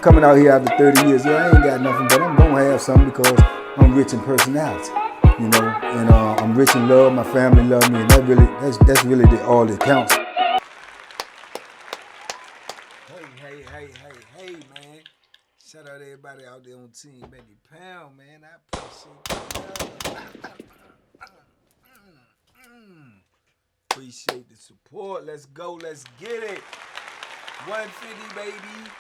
coming out here after 30 years. Yeah, I ain't got nothing, but I'm gonna have something because I'm rich in personality, you know, and I'm rich in love. My family love me, and that's really all that counts. Hey, man! Shout out everybody out there on Team Banky Pound, man. I appreciate the appreciate the support. Let's go. Let's get it. 150, baby.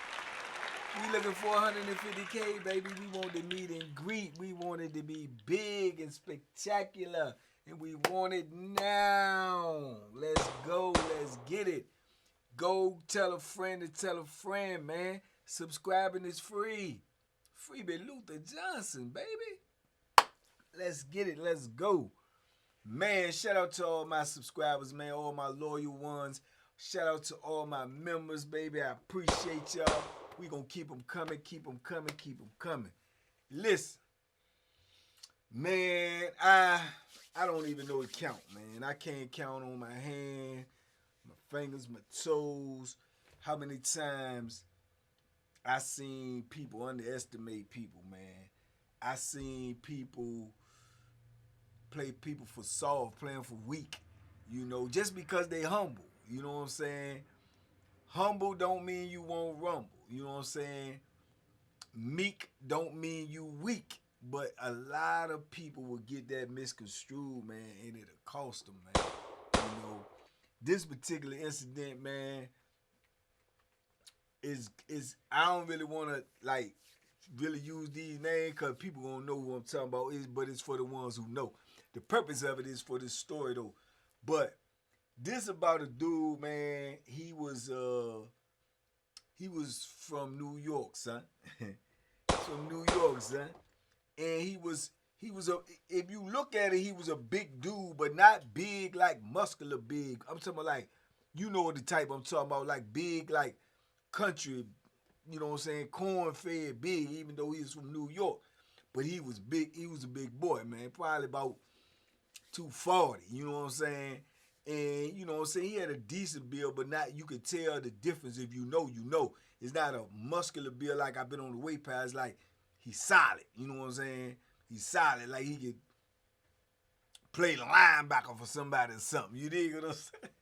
We looking for 150K, baby. We want the meet and greet. We want it to be big and spectacular. And we want it now. Let's go. Let's get it. Go tell a friend to tell a friend, man. Subscribing is free. Freebie Luther Johnson, baby. Let's get it. Let's go. Man, shout out to all my subscribers, man. All my loyal ones. Shout out to all my members, baby. I appreciate y'all. We gonna keep them coming, keep them coming, keep them coming. Listen, man, I don't even know to count, man. I can't count on my hand, my fingers, my toes, how many times I seen people underestimate people, man. I seen people play people for soft, playing for weak, you know, just because they humble. You know what I'm saying? Humble don't mean you won't rumble. You know what I'm saying? Meek don't mean you weak. But a lot of people will get that misconstrued, man, and it'll cost them, man. You know, this particular incident, man, is I don't really want to, like, really use these names because people gonna know who I'm talking about, but it's for the ones who know. The purpose of it is for this story, though. But this about a dude, man. He was from New York, son. From New York, son. And he was if you look at it, he was a big dude, but not big like muscular big. I'm talking about like, you know the type I'm talking about, like big like country, you know what I'm saying, corn-fed big, even though he was from New York. But he was big, he was a big boy, man. Probably about 240, you know what I'm saying? And, you know what I'm saying, he had a decent build, but not, you could tell the difference if you know, you know. It's not a muscular build like I've been on the weight pass, like he's solid, you know what I'm saying? He's solid, like he could play linebacker for somebody or something, you dig what I'm saying?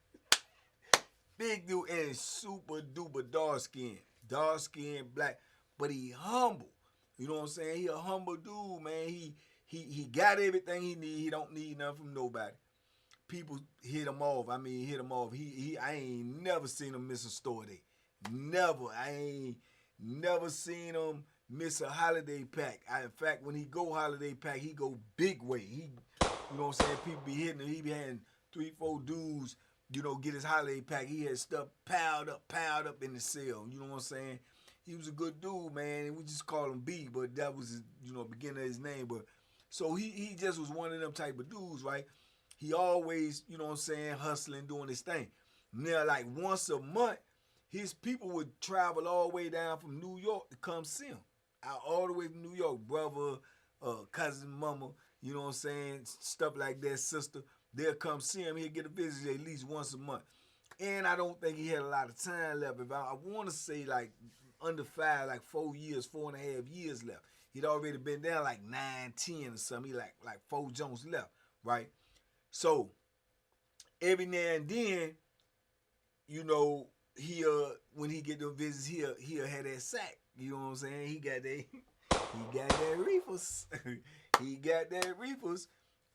Big dude and super duper dark skin, black, but he humble, you know what I'm saying? He a humble dude, man. He got everything he need. He don't need nothing from nobody. People hit him off. I ain't never seen him miss a store day. Never. I ain't never seen him miss a holiday pack. In fact, when he go holiday pack, he go big way. You know what I'm saying? People be hitting him. He be having 3-4 dudes, you know, get his holiday pack. He had stuff piled up in the cell. You know what I'm saying? He was a good dude, man, and we just call him B, but that was his, you know, beginning of his name. But so he just was one of them type of dudes, right? He always, you know what I'm saying, hustling, doing his thing. Now, like once a month, his people would travel all the way down from New York to come see him. Out all the way from New York, brother, cousin, mama, you know what I'm saying, stuff like that, sister. They'll come see him. He'll get a visit at least once a month. And I don't think he had a lot of time left. If I want to say like under 5, like 4 years, 4.5 years left. He'd already been down like 9, 10 or something. He like 4 Jones left, right? So every now and then, you know, when he get those visits, he'll have that sack. You know what I'm saying? He got that reefers. He got that reefers.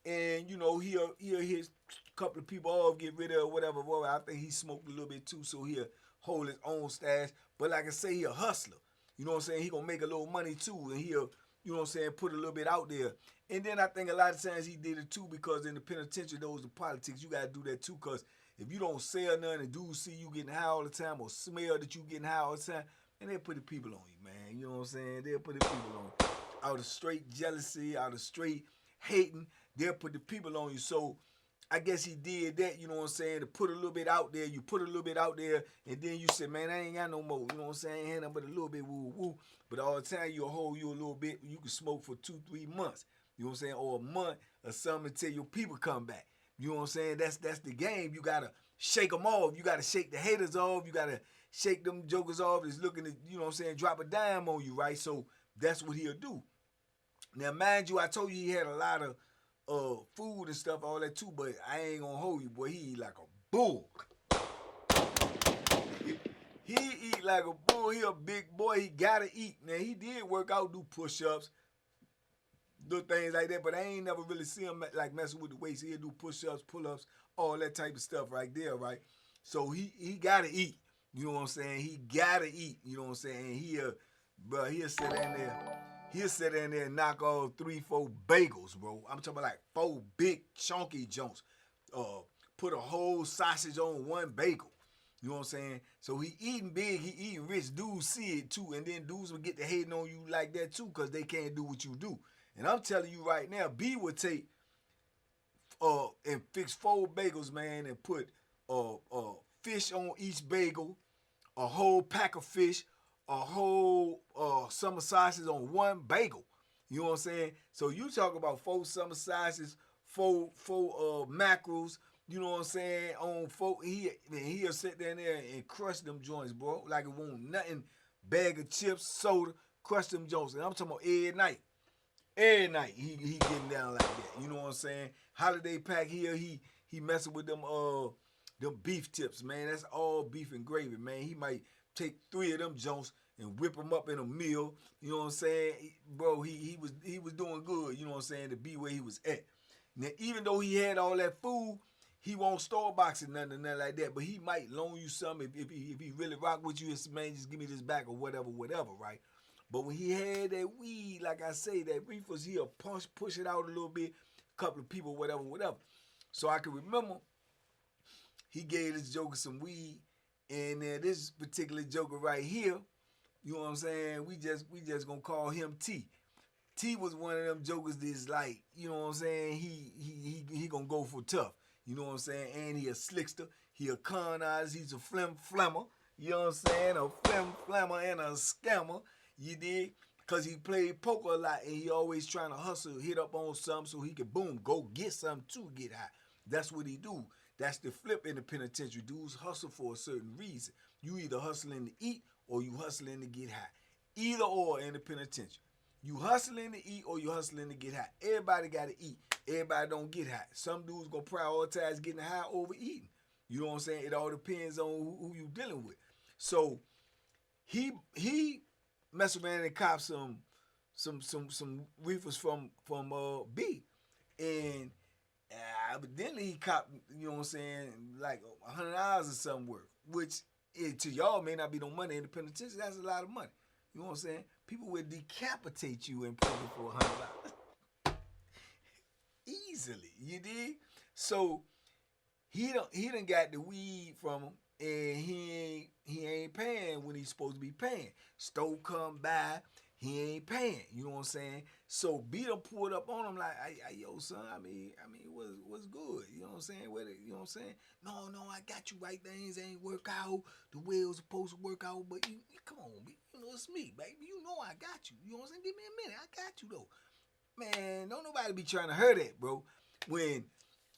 And, you know, he'll hit a couple of people off, get rid of whatever. I think he smoked a little bit too, so he'll hold his own stash. But like I say, he a hustler. You know what I'm saying? He gonna make a little money too, and he'll, you know what I'm saying, put a little bit out there. And then I think a lot of times he did it too because in the penitentiary, those are politics. You gotta do that too, because if you don't sell nothing and dudes see you getting high all the time or smell that you getting high all the time, and they'll put the people on you, man. You know what I'm saying? They'll put the people on you. Out of straight jealousy, out of straight hating, they'll put the people on you. So I guess he did that, you know what I'm saying, to put a little bit out there. You put a little bit out there, and then you say, man, I ain't got no more. You know what I'm saying? I ain't had nothing but a little bit, woo-woo. But all the time, you'll hold you a little bit. You can smoke for 2-3 months. You know what I'm saying? Or a month or something until your people come back. You know what I'm saying? That's the game. You gotta shake them off. You gotta shake the haters off. You gotta shake them jokers off that's looking to, you know what I'm saying, drop a dime on you, right? So that's what he'll do. Now, mind you, I told you he had a lot of food and stuff, all that too, but I ain't gonna hold you, boy. He eat like a bull. He eat like a bull. He a big boy. He gotta eat. Now, he did work out, do push-ups, do things like that, but I ain't never really see him like messing with the weights. He'll do push-ups, pull-ups, all that type of stuff right there, right? So he gotta eat. You know what I'm saying? He gotta eat. You know what I'm saying? He'll sit in there. He'll sit in there and knock off 3-4 bagels, bro. I'm talking about like 4 big chunky joints. Put a whole sausage on one bagel. You know what I'm saying? So he eating big, he eating rich. Dudes see it too, and then dudes will get to hating on you like that too, because they can't do what you do. And I'm telling you right now, B would take and fix 4 bagels, man, and put fish on each bagel, a whole pack of fish, a whole summer sausages on one bagel. You know what I'm saying? So you talk about 4 summer sausages, 4 mackerels. You know what I'm saying? On 4, he'll sit down there and crush them joints, bro. Like it won't nothing. Bag of chips, soda, crush them joints. And I'm talking about every night. Every night he getting down like that. You know what I'm saying? Holiday pack here, he messing with them beef tips, man. That's all beef and gravy, man. He might take 3 of them joints and whip them up in a meal. You know what I'm saying? Bro, he was doing good, you know what I'm saying, to be where he was at. Now, even though he had all that food, he won't store boxing nothing like that, but he might loan you some if he really rock with you. It's, man, just give me this back or whatever, right? But when he had that weed, like I say, that reefers, he'll push it out a little bit, a couple of people, whatever. So I can remember he gave this joker some weed, and this particular joker right here, you know what I'm saying, we just gonna call him T. T was one of them jokers that's like, you know what I'm saying, he gonna go for tough. You know what I'm saying? And he a slickster. He a con artist. He's a flammer. You know what I'm saying? A flammer and a scammer. You dig? Because he played poker a lot and he always trying to hustle, hit up on something so he can, boom, go get something to get high. That's what he do. That's the flip in the penitentiary. Dudes hustle for a certain reason. You either hustling to eat or you hustling to get high. Either or in the penitentiary. You hustling to eat or you hustling to get high. Everybody got to eat. Everybody don't get high. Some dudes gonna prioritize getting high over eating. You know what I'm saying? It all depends on who you dealing with. So he messed around and copped some reefers from B, and evidently he copped, you know what I'm saying, like $100 or something worth, which to y'all may not be no money in the penitentiary. That's a lot of money. You know what I'm saying? People would decapitate you in prison for $100. Easily, you dig? So he done got the weed from him, and he ain't paying when he's supposed to be paying. Stove come by, he ain't paying. You know what I'm saying? So B done pulled up on him like, yo, son, I mean, what's good? You know what I'm saying? You know what I'm saying? No, I got you right. Things ain't work out the way it was supposed to work out. But you come on, B. You know it's me, baby. You know I got you. You know what I'm saying? Give me a minute. I got you though. Man, don't nobody be trying to hurt that, bro. When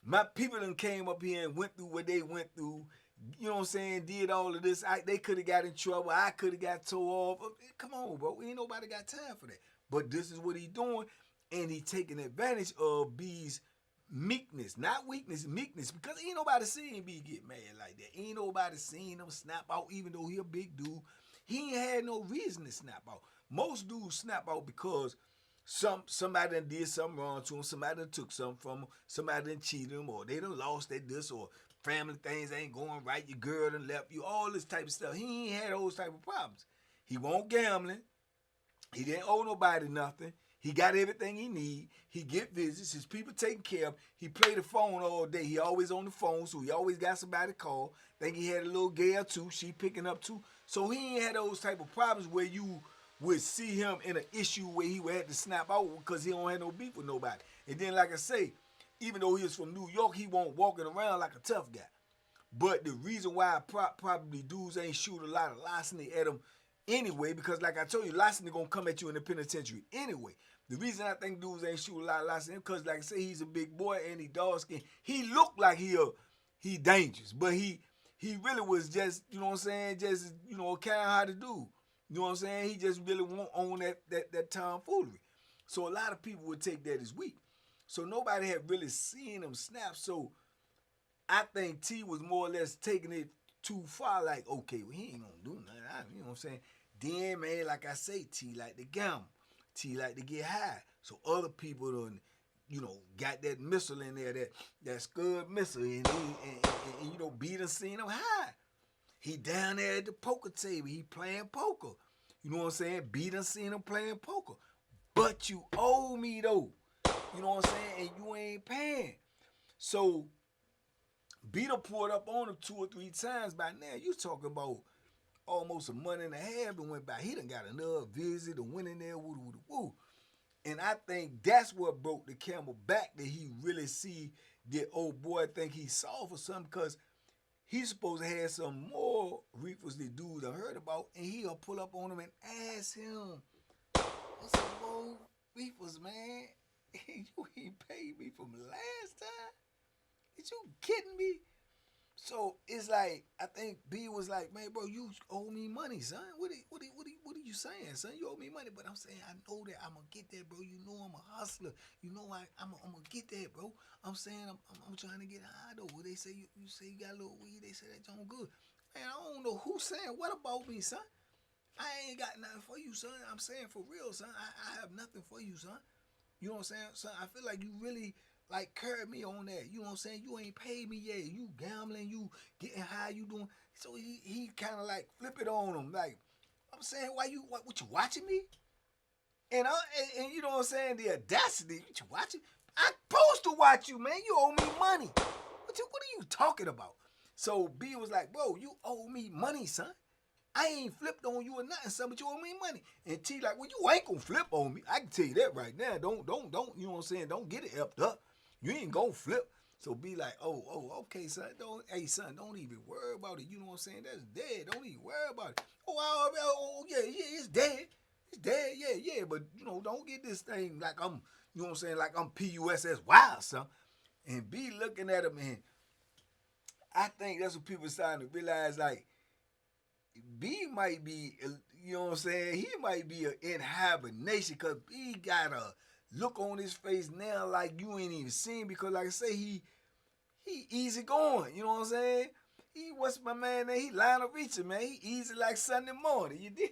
my people done came up here and went through what they went through, you know what I'm saying, did all of this, they could have got in trouble. I could have got tore off. Come on, bro. Ain't nobody got time for that. But this is what he doing, and he taking advantage of B's meekness. Not weakness, meekness. Because ain't nobody seen B get mad like that. Ain't nobody seen him snap out, even though he a big dude. He ain't had no reason to snap out. Most dudes snap out because somebody done did something wrong to him, somebody done took something from him, somebody done cheated him, or they done lost their this, or family things ain't going right, your girl done left you, all this type of stuff. He ain't had those type of problems. He won't gambling. He didn't owe nobody nothing. He got everything he need. He get visits. His people taken care of. He play the phone all day. He always on the phone, so he always got somebody to call. Think he had a little girl too. She picking up too. So he ain't had those type of problems where you would see him in an issue where he would have to snap out because he don't have no beef with nobody. And then, like I say, even though he was from New York, he won't walking around like a tough guy. But the reason why probably dudes ain't shoot a lot of larceny at him anyway, because like I told you, larceny gonna come at you in the penitentiary anyway. The reason I think dudes ain't shoot a lot of him, because like I say, he's a big boy and he dark skin. He looked like he dangerous, but he really was just, you know what I'm saying, just, you know, kind of how to do. You know what I'm saying? He just really won't own that tomfoolery. So a lot of people would take that as weak. So nobody had really seen him snap. So I think T was more or less taking it too far. Like, okay, well, he ain't gonna do nothing. You know what I'm saying? Then, man, like I say, T like to gamble. T like to get high. So other people done, you know, got that missile in there, that Scud missile, and you know, B done seen him high. He down there at the poker table. He playing poker. You know what I'm saying? B done seen him playing poker. But you owe me, though. You know what I'm saying? And you ain't paying. So B done pulled up on him 2 or 3 times by now. You talking about almost a month and a half and went by. He done got another visit and went in there, woo. And I think that's what broke the camel back, that he really see that old boy think he's soft or something, because he's supposed to have some more reefers the dude I heard about, and he'll pull up on him and ask him, what's some more reefers, man? You ain't paid me from last time? Is you kidding me? So it's like, I think B was like, man, bro, you owe me money, son. What are you saying, son? You owe me money. But I'm saying, I know that I'm going to get that, bro. You know I'm a hustler. You know I'm going to get that, bro. I'm saying I'm trying to get high, though. Well, they say you say you got a little weed. They say that John good. Man, I don't know who's saying what about me, son. I ain't got nothing for you, son. I'm saying for real, son. I have nothing for you, son. You know what I'm saying? Son, I feel like you really like curb me on that. You know what I'm saying? You ain't paid me yet. You gambling, you getting high, you doing. So he kind of like flip it on him. Like, I'm saying, what you watching me? And you know what I'm saying? The audacity, what you watching? I'm supposed to watch you, man. You owe me money. What are you talking about? So B was like, bro, you owe me money, son. I ain't flipped on you or nothing, son, but you owe me money. And T like, well, you ain't gonna flip on me. I can tell you that right now. Don't, you know what I'm saying? Don't get it effed up. You ain't gonna flip. So be like, oh, okay, son. Hey, son, don't even worry about it. You know what I'm saying? That's dead. Don't even worry about it. Yeah, it's dead. It's dead, yeah. But, you know, don't get this thing like I'm, you know what I'm saying, like I'm PUSS wild, son. And be looking at him, and I think that's what people are starting to realize, like, B might be, you know what I'm saying, he might be in hibernation, because B got a look on his face now like you ain't even seen, because like I say, he easy going, you know what I'm saying? What's my man name? He line of reaching, man. He easy like Sunday morning, you dig?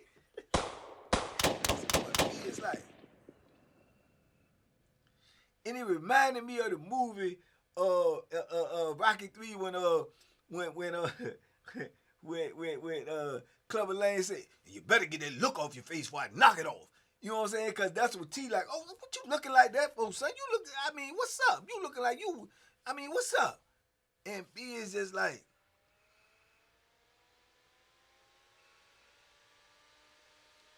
It's like, and it reminded me of the movie Rocky 3 when Clubber Lang said, you better get that look off your face before I knock it off. You know what I'm saying? Because that's what T like, oh, what you looking like that for, son? You look, I mean, what's up? You looking like you, I mean, what's up? And B is just like,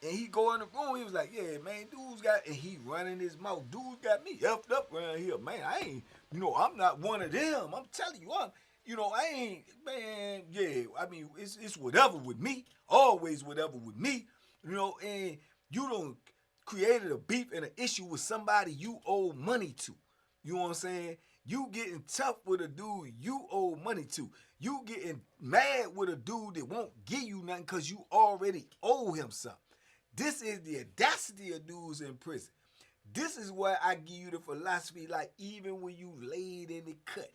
and he go in the room, he was like, yeah, man, dude's got, and he running his mouth. Dude's got me effed up around here, man. I ain't, you know, I'm not one of them. I'm telling you, you know, I ain't, man, yeah, I mean, it's whatever with me. Always whatever with me. You know, and you done created a beef and an issue with somebody you owe money to. You know what I'm saying? You getting tough with a dude you owe money to. You getting mad with a dude that won't give you nothing because you already owe him something. This is the audacity of dudes in prison. This is why I give you the philosophy, like, even when you laid in the cut,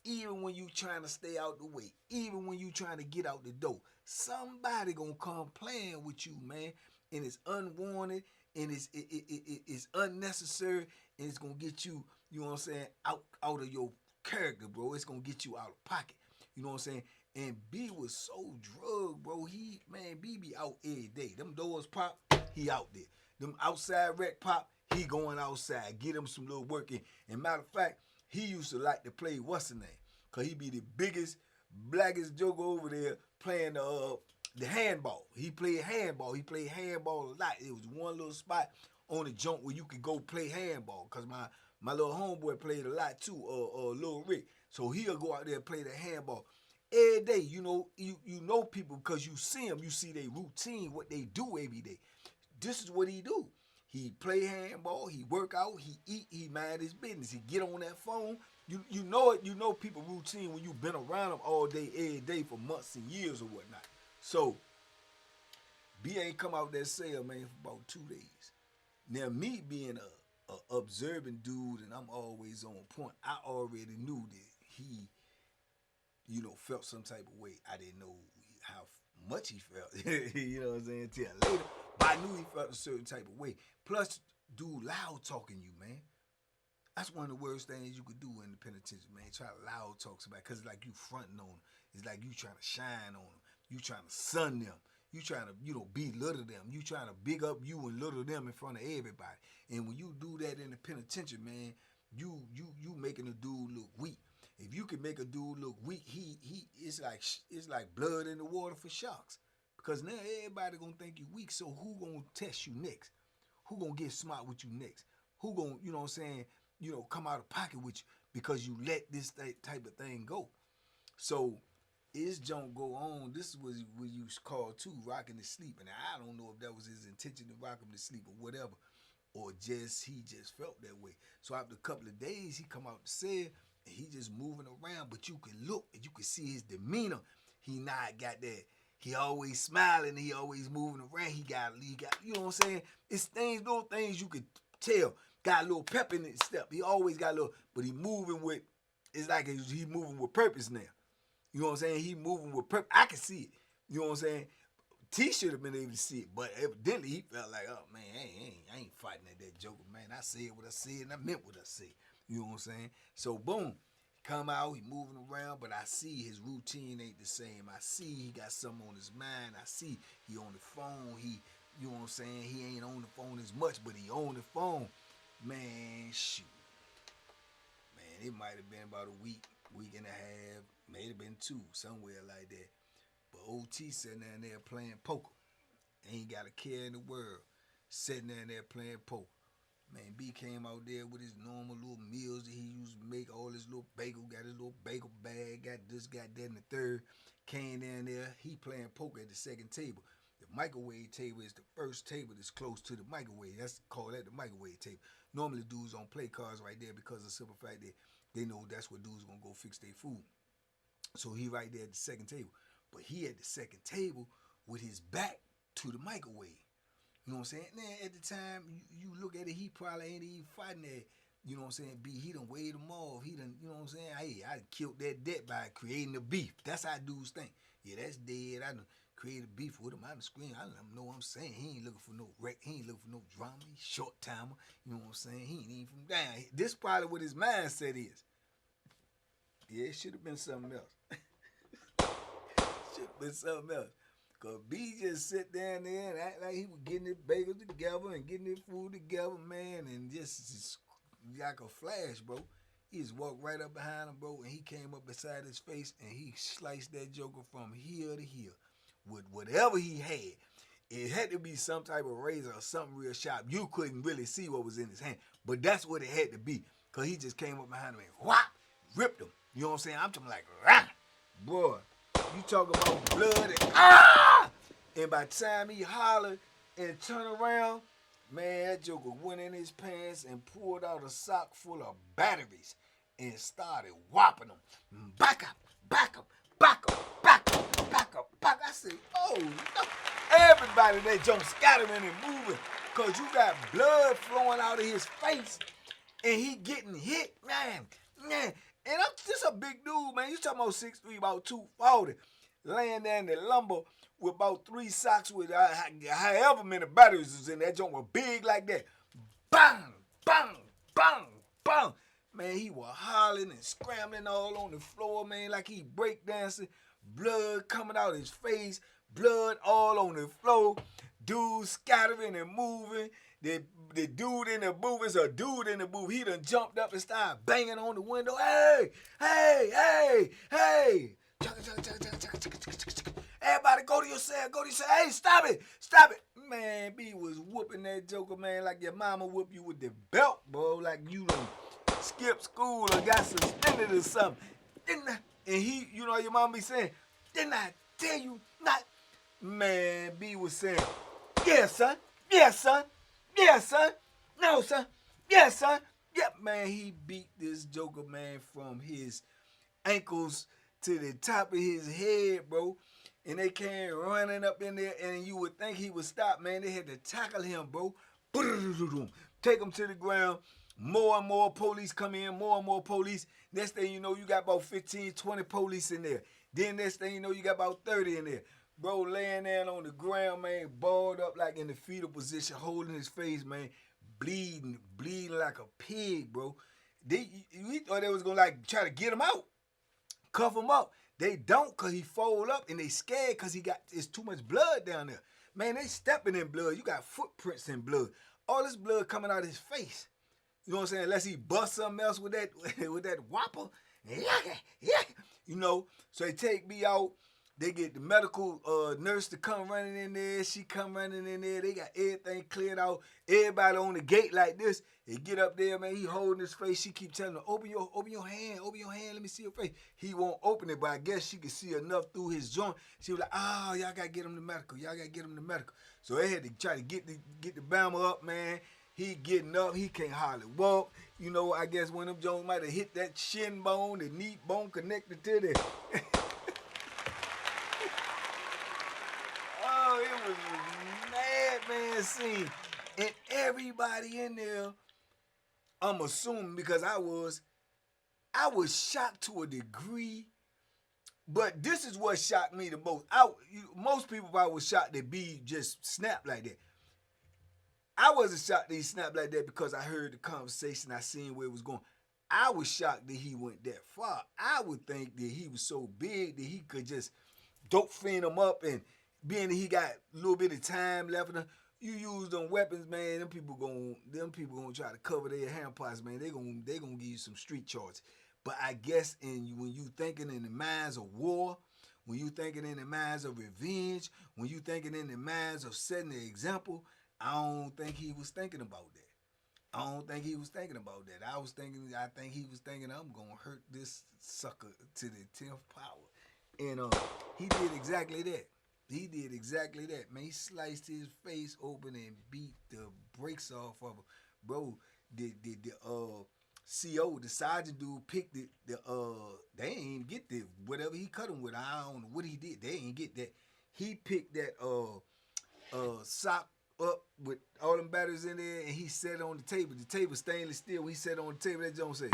even when you trying to stay out the way, even when you trying to get out the door, somebody gonna come playing with you, man, and it's unwanted, and it's unnecessary, and it's gonna get you, you know what I'm saying, out of your character, bro. It's gonna get you out of pocket. You know what I'm saying? And B was so drugged, bro. B be out every day. Them doors pop, he out there. Them outside rec pop, he going outside. Get him some little work in. And matter of fact, he used to like to play what's the name? Cause he be the biggest, blackest joker over there playing the handball. He played handball. He played handball a lot. It was one little spot on the joint where you could go play handball. Cause my little homeboy played a lot too, Lil Rick. So he'll go out there and play the handball. Every day, you know people because you see them, you see their routine, what they do every day. This is what he do. He play handball, he work out, he eat, he mind his business. He get on that phone. You know it. You know people routine when you've been around them all day, every day for months and years or whatnot. So BA come out that cell, man, for about 2 days. Now me being a observing dude and I'm always on point, I already knew that he, felt some type of way. I didn't know how much he felt. You know what I'm saying? Till later. But I knew he felt a certain type of way. Plus, dude loud talking you, man. That's one of the worst things you could do in the penitentiary, man. Try to loud talk somebody, because it's like you fronting on them. It's like you trying to shine on them. You trying to sun them. You trying to, belittle them. You trying to big up you and little them in front of everybody. And when you do that in the penitentiary, man, you making a dude look weak. If you can make a dude look weak, it's like blood in the water for sharks. Because now everybody gonna think you weak. So who gonna test you next? Who gonna get smart with you next? Who gonna, come out of pocket with you because you let this type of thing go? So his junk go on. This is what you call too, rocking to sleep. And I don't know if that was his intention to rock him to sleep or whatever, or he just felt that way. So after a couple of days, he come out the cell and he just moving around, but you can look and you can see his demeanor. He not got that. He always smiling. He always moving around. He got, you know what I'm saying? It's little things you could tell. Got a little pep in his step. He always got a little, but he moving with, it's like he moving with purpose now. You know what I'm saying? He moving with purpose. I can see it. You know what I'm saying? T should have been able to see it, but evidently he felt like, oh man, I ain't fighting at that joker, man. I said what I said and I meant what I said. You know what I'm saying? So boom, come out, he moving around, but I see his routine ain't the same. I see he got something on his mind. I see he on the phone. You know what I'm saying? He ain't on the phone as much, but he on the phone. Man, shoot. Man, it might have been about a week and a half, may have been 2, somewhere like that. But OT sitting down there playing poker. Ain't got a care in the world. Sitting down there playing poker. Man, B came out there with his normal little meals that he used to make, all his little bagel, got his little bagel bag, got this, got that, and the third. Came down there, he playing poker at the second table. The microwave table is the first table that's close to the microwave. That's called that the microwave table. Normally dudes don't play cards right there because of the simple fact that they know that's where dudes gonna go fix their food. So he right there at the second table. But he at the second table with his back to the microwave. You know what I'm saying? Now, at the time, you look at it, he probably ain't even fighting that. You know what I'm saying? B, he done weighed him off. He done, you know what I'm saying? Hey, I killed that debt by creating the beef. That's how dudes think. Yeah, that's dead. I done created beef with him. I done screamed. I done know what I'm saying. He ain't looking for no wreck. He ain't looking for no drama. He's short timer. You know what I'm saying? He ain't even from down. This probably what his mindset is. Yeah, it should have been something else. Should have been something else. Because B just sit down there and act like he was getting his bagels together and getting his food together, man, and just like a flash, bro. He just walked right up behind him, bro, and he came up beside his face and he sliced that joker from here to here with whatever he had. It had to be some type of razor or something real sharp. You couldn't really see what was in his hand, but that's what it had to be, because he just came up behind him and whop, ripped him. You know what I'm saying? I'm talking like, rah! Boy, you talk about blood and ah! And by the time he hollered and turned around, man, that joker went in his pants and pulled out a sock full of batteries and started whopping them. Back up, back up, back up, back up, back up, back up. I said, oh, no. Everybody that jump scattering and moving, because you got blood flowing out of his face and he getting hit, man. And I'm just a big dude, man. You talking about 6'3", about 240, laying there in the lumber with about 3 socks with however many batteries was in that joint, was big like that. Bang, bang, bang, bang. Man, he was hollering and scrambling all on the floor, man, like he breakdancing. Blood coming out his face, blood all on the floor. Dude scattering and moving. The dude in the booth is a dude in the booth. He done jumped up and started banging on the window. Hey, hey, hey, hey. Everybody go to your cell, go to your cell. Hey, stop it, stop it. Man, B was whooping that joker, man, like your mama whoop you with the belt, bro. Like you done skipped school or got suspended or something. And he, you know, your mama be saying, didn't I tell you not? Man, B was saying, yeah, son, Yeah, son. No, son. Yeah, son. Yep, man. He beat this Joker, man, from his ankles to the top of his head, bro. And they came running up in there, and you would think he would stop, man. They had to tackle him, bro. Take him to the ground. More and more police come in, more and more police. Next thing you know, you got about 15, 20 police in there. Then next thing you know, you got about 30 in there. Bro laying there on the ground, man, balled up like in the fetal position, holding his face, man, bleeding like a pig, bro. We thought they was gonna like try to get him out, cuff him up. They don't, cause he fold up, and they scared cause it's too much blood down there. Man, they stepping in blood. You got footprints in blood. All this blood coming out of his face. You know what I'm saying? Unless he bust something else with that with that whopper. You know, so they take me out. They get the medical nurse to come running in there. She come running in there. They got everything cleared out. Everybody on the gate like this. They get up there, man. He holding his face. She keep telling him, open your hand. Let me see your face. He won't open it, but I guess she could see enough through his joint. She was like, oh, y'all got to get him to medical. So they had to try to get the Bama up, man. He getting up. He can't hardly walk. You know, I guess one of them Jones might have hit that shin bone, the knee bone connected to the... Oh, it was a madman scene. And everybody in there, I'm assuming, because I was shocked to a degree. But this is what shocked me the most. Most people probably was shocked that B just snapped like that. I wasn't shocked that he snapped like that because I heard the conversation, I seen where it was going. I was shocked that he went that far. I would think that he was so big that he could just dope fiend him up, and being that he got a little bit of time left in him, you use them weapons, man, them people gonna try to cover their hand pots, man. They gonna give you some street charges. But I guess when you thinking in the minds of war, when you thinking in the minds of revenge, when you thinking in the minds of setting the example, I don't think he was thinking about that. I think he was thinking, I'm gonna hurt this sucker to the 10th power. And he did exactly that. Man. He sliced his face open and beat the brakes off of him. Bro, the CO, the sergeant dude picked it. They ain't get the whatever he cut him with. I don't know what he did. They ain't get that. He picked that sock up with all them batteries in there, and he set it on the table. The table stainless steel. When he set it on the table, that Jones said,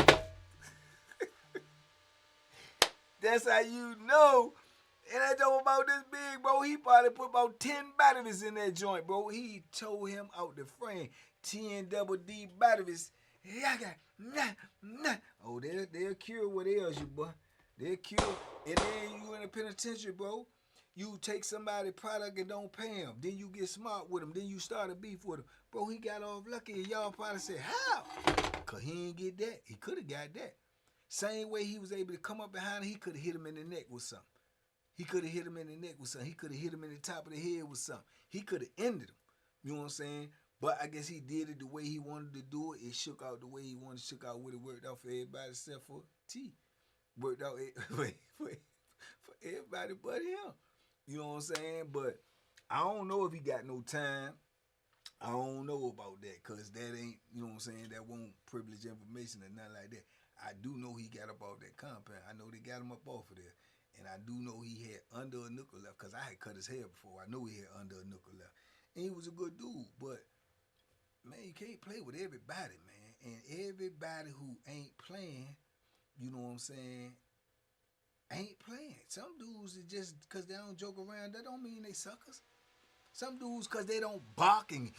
"That's how you know." And I told him about this big, bro. He probably put about 10 batteries in that joint, bro. He tore him out the frame. 10 double D batteries. Oh, they'll cure what ails you, boy. They'll cure. And then you in a penitentiary, bro. You take somebody's product and don't pay him. Then you get smart with him. Then you start a beef with him. Bro, he got off lucky. And y'all probably said, how? Because he ain't get that. He could have got that. Same way he was able to come up behind him, he could have hit him in the neck with something. He could have hit him in the neck with something. He could have hit him in the top of the head with something. He could have ended him. You know what I'm saying? But I guess he did it the way he wanted to do it. It shook out the way he wanted to shook out. What it worked out for everybody except for T. Worked out for everybody but him. You know what I'm saying? But I don't know if he got no time. I don't know about that, because that ain't, you know what I'm saying, that won't privilege information or nothing like that. I do know he got up off that compound. I know they got him up off of there. And I do know he had under a nickel left, because I had cut his hair before. I know he had under a nickel left. And he was a good dude. But, man, you can't play with everybody, man. And everybody who ain't playing, you know what I'm saying, ain't playing. Some dudes are just, because they don't joke around, that don't mean they suckers. Some dudes, because they don't bark and,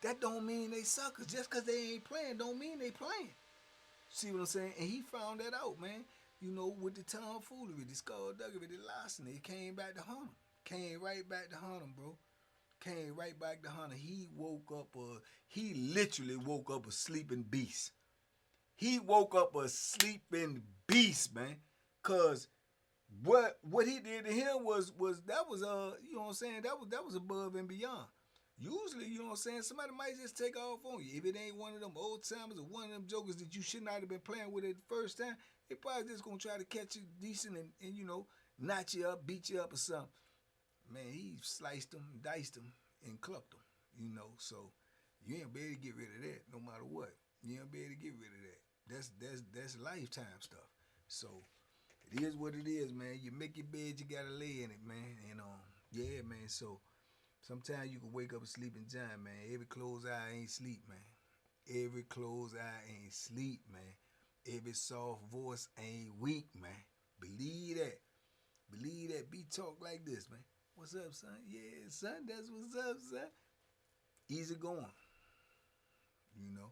that don't mean they suckers. Just because they ain't playing don't mean they playing. See what I'm saying? And he found that out, man. You know, with the tomfoolery, the skullduggery, the larceny, it came back to hunt him. Came right back to hunt him, bro. Came right back to hunt him. He literally woke up a sleeping beast. He woke up a sleeping beast, man. Cause what he did to him was you know what I'm saying, that was above and beyond. Usually, you know what I'm saying, somebody might just take off on you. If it ain't one of them old timers or one of them jokers that you should not have been playing with at the first time, they probably just gonna try to catch you decent and you know, knot you up, beat you up or something. Man, he sliced them, diced them, and clucked them, you know. So You ain't be able to get rid of that no matter what. You ain't be able to get rid of that. That's lifetime stuff. So it is what it is, man. You make your bed, you gotta lay in it, man. And yeah, man. So sometimes you can wake up a sleeping giant, man. Every closed eye ain't sleep, man. Every closed eye ain't sleep, man. Every soft voice ain't weak, man. Believe that. Believe that. Be talk like this, man. What's up, son? Yeah, son, that's what's up, son. Easy going. You know,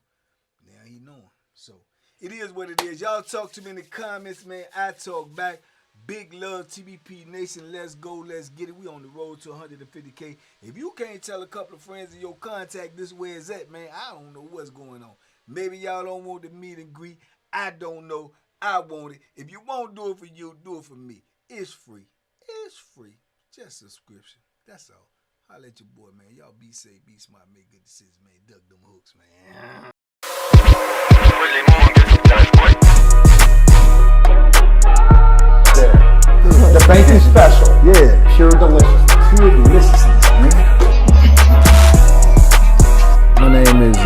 now he knowing. So it is what it is. Y'all talk to me in the comments, man. I talk back. Big love, TBP Nation. Let's go. Let's get it. We on the road to 150K. If you can't tell a couple of friends in your contact this where it's at, man, I don't know what's going on. Maybe y'all don't want the meet and greet. I don't know. I want it. If you won't do it for you, do it for me. It's free. It's free. Just subscription. That's all. Holla at your boy, man. Y'all be safe, be smart, make good decisions, man. Duck them hooks, man. The Banky special. Yeah. Pure deliciousness. Pure deliciousness, man. My name is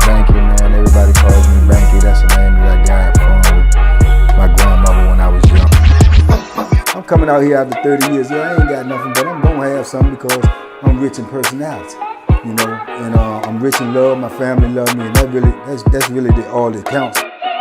Banky, man. Everybody calls me Banky. That's the name that I got from my grandmother when I was young. I'm coming out here after 30 years. Yeah, I ain't got nothing, but I'm gonna have something because I'm rich in personality, you know, and I'm rich in love. My family love me, and that's really all that counts.